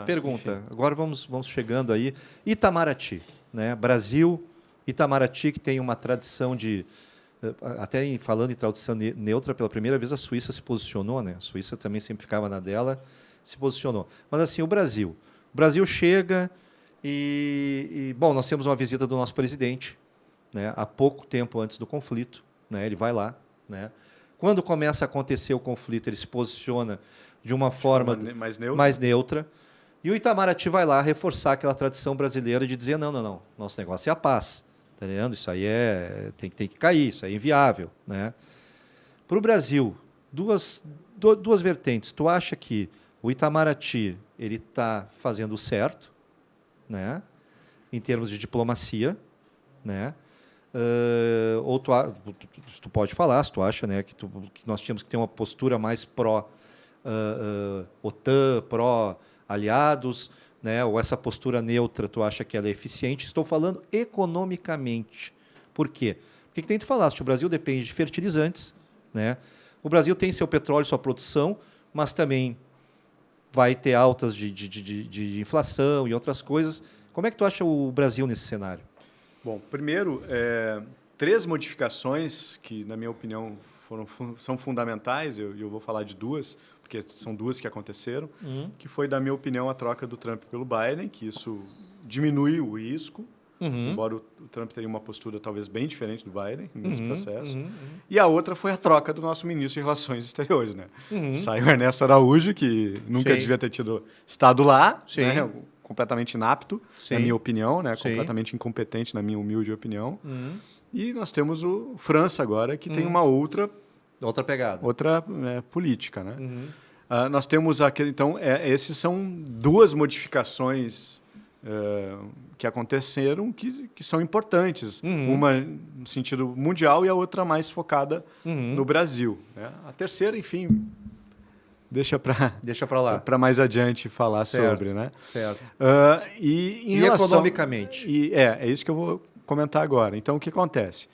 Pergunta. Agora vamos chegando aí. Itamaraty, né? Brasil, Itamaraty, que tem uma tradição de... Até falando em tradução neutra, pela primeira vez a Suíça se posicionou, né? A Suíça também sempre ficava na dela, se posicionou. Mas assim, o Brasil. O Brasil chega bom, nós temos uma visita do nosso presidente, né? Há pouco tempo antes do conflito, né? Ele vai lá, né? Quando começa a acontecer o conflito, ele se posiciona de uma forma mais neutra. E o Itamaraty vai lá reforçar aquela tradição brasileira de dizer não, nosso negócio é a paz. Tá entendendo? Isso aí tem que cair, isso aí é inviável, né? Para o Brasil, duas vertentes. Tu acha que o Itamaraty ele está fazendo o certo, né? Em termos de diplomacia, né? Ou tu pode falar, se tu acha, né, que nós tínhamos que ter uma postura mais pró-OTAN, pró-aliados, né? Ou essa postura neutra, tu acha que ela é eficiente? Estou falando economicamente. Por quê? Porque que tem que falar, o Brasil depende de fertilizantes, né? O Brasil tem seu petróleo, sua produção, mas também vai ter altas de inflação e outras coisas. Como é que tu acha o Brasil nesse cenário? Bom, primeiro, 3 modificações que, na minha opinião, são fundamentais, eu vou falar de 2, porque são 2 que aconteceram, que foi, na minha opinião, a troca do Trump pelo Biden, que isso diminui o risco, embora o Trump teria uma postura talvez bem diferente do Biden nesse processo. E a outra foi a troca do nosso ministro de Relações Exteriores, né? Sai o Ernesto Araújo, que nunca devia ter estado lá, né? Completamente inapto, na minha opinião, né? Completamente incompetente, na minha humilde opinião. E nós temos o França agora, que tem uma outra pegada, outra política, né? Nós temos aquele, então, esses são 2 modificações que aconteceram que são importantes. Uma no sentido mundial e a outra mais focada no Brasil, né? A terceira, enfim, deixa para lá, para mais adiante falar sobre, né? Certo. E relação, economicamente. É isso que eu vou comentar agora. Então, o que acontece?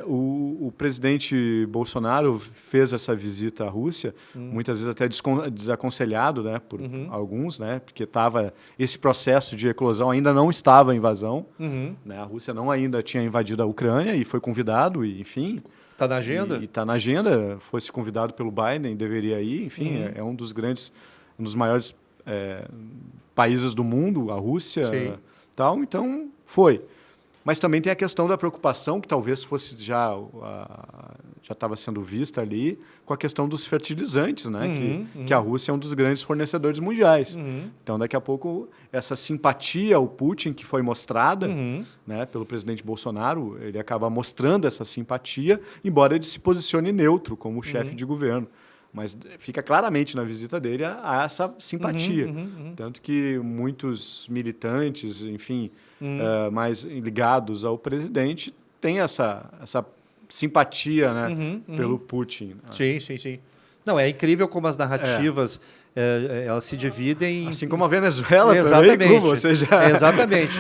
O presidente Bolsonaro fez essa visita à Rússia, muitas vezes até desaconselhado, né, por alguns, né, porque esse processo de eclosão ainda não estava em invasão, né, a Rússia não ainda tinha invadido a Ucrânia e foi convidado, e, enfim... Está na agenda? Está na agenda, fosse convidado pelo Biden, deveria ir, enfim, é um dos maiores países do mundo, a Rússia, tal, então foi. Mas também tem a questão da preocupação, que talvez fosse já estava sendo vista ali, com a questão dos fertilizantes, né? Que a Rússia é um dos grandes fornecedores mundiais. Então, daqui a pouco, essa simpatia ao Putin que foi mostrada, né, pelo presidente Bolsonaro, ele acaba mostrando essa simpatia, embora ele se posicione neutro como chefe de governo. Mas fica claramente na visita dele a essa simpatia. Tanto que muitos militantes, enfim, mais ligados ao presidente, têm essa simpatia, né, pelo Putin. Sim. Não, é incrível como as narrativas elas se dividem... Assim como a Venezuela exatamente, também, como você já... Exatamente.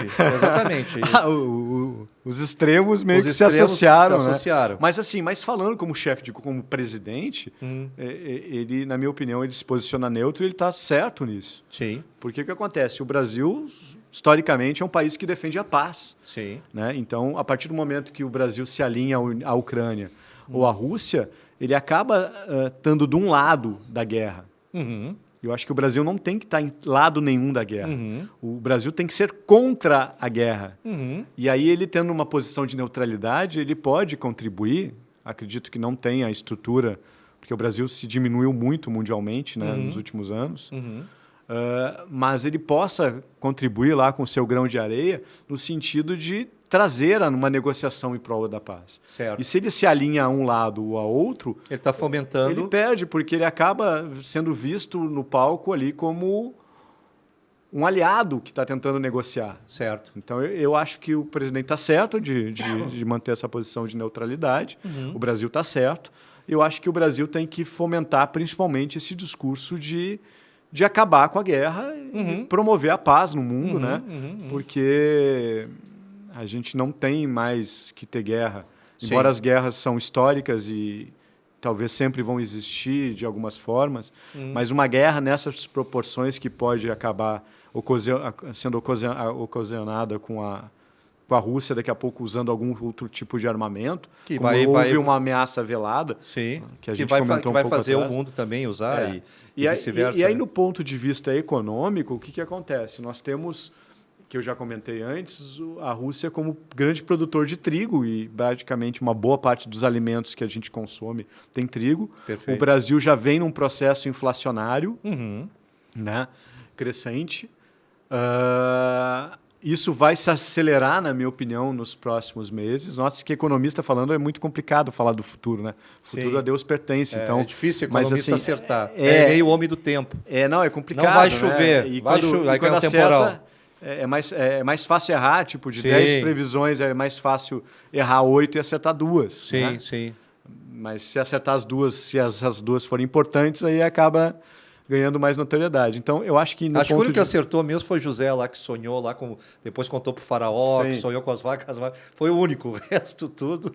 Os extremos meio que se associaram, né? Mas assim, falando como chefe, como presidente, ele, na minha opinião, ele se posiciona neutro e ele está certo nisso. Sim. Porque o que acontece? O Brasil, historicamente, é um país que defende a paz. Sim. Né? Então, a partir do momento que o Brasil se alinha à Ucrânia ou à Rússia, ele acaba estando de um lado da guerra. Eu acho que o Brasil não tem que estar em lado nenhum da guerra. O Brasil tem que ser contra a guerra. E aí, ele tendo uma posição de neutralidade, ele pode contribuir. Acredito que não tem a estrutura, porque o Brasil se diminuiu muito mundialmente, né, nos últimos anos. Mas ele possa contribuir lá com o seu grão de areia no sentido de trazer uma negociação em prol da paz. Certo. E se ele se alinha a um lado ou a outro... Ele está fomentando... Ele perde, porque ele acaba sendo visto no palco ali como um aliado que está tentando negociar. Certo. Então, eu acho que o presidente está certo de manter essa posição de neutralidade. O Brasil está certo. Eu acho que o Brasil tem que fomentar principalmente esse discurso de acabar com a guerra e promover a paz no mundo, né? Porque a gente não tem mais que ter guerra. Embora as guerras são históricas e talvez sempre vão existir de algumas formas, mas uma guerra nessas proporções que pode acabar sendo ocasionada com a Rússia daqui a pouco usando algum outro tipo de armamento, Que como houve uma ameaça velada, sim, que a gente vai, comentou que vai um pouco fazer atrás. o mundo também usar E vice-versa. aí, né? no ponto de vista econômico, o que acontece? Nós temos, que eu já comentei antes, a Rússia como grande produtor de trigo e praticamente uma boa parte dos alimentos que a gente consome tem trigo. Perfeito. O Brasil já vem num processo inflacionário, Uhum. né, crescente. Isso vai se acelerar, na minha opinião, nos próximos meses. Nossa, que economista falando é muito complicado falar do futuro, né? O futuro Sim. a Deus pertence. Então, É difícil mas, economista assim, acertar. É meio homem do tempo. não, é complicado. Não vai né? chover, E vai quando, aí e quando cai um temporal. acerta, é mais fácil errar. Tipo, de Sim. 10 previsões, é mais fácil errar 8 e acertar 2. Sim, né? sim. Mas se acertar as duas, se as duas forem importantes, aí acaba ganhando mais notoriedade. Então, eu acho que no Acho que o ponto único que acertou mesmo foi José lá, que sonhou lá, depois contou pro faraó, Sim. que sonhou com as vacas. Foi o único, o resto tudo.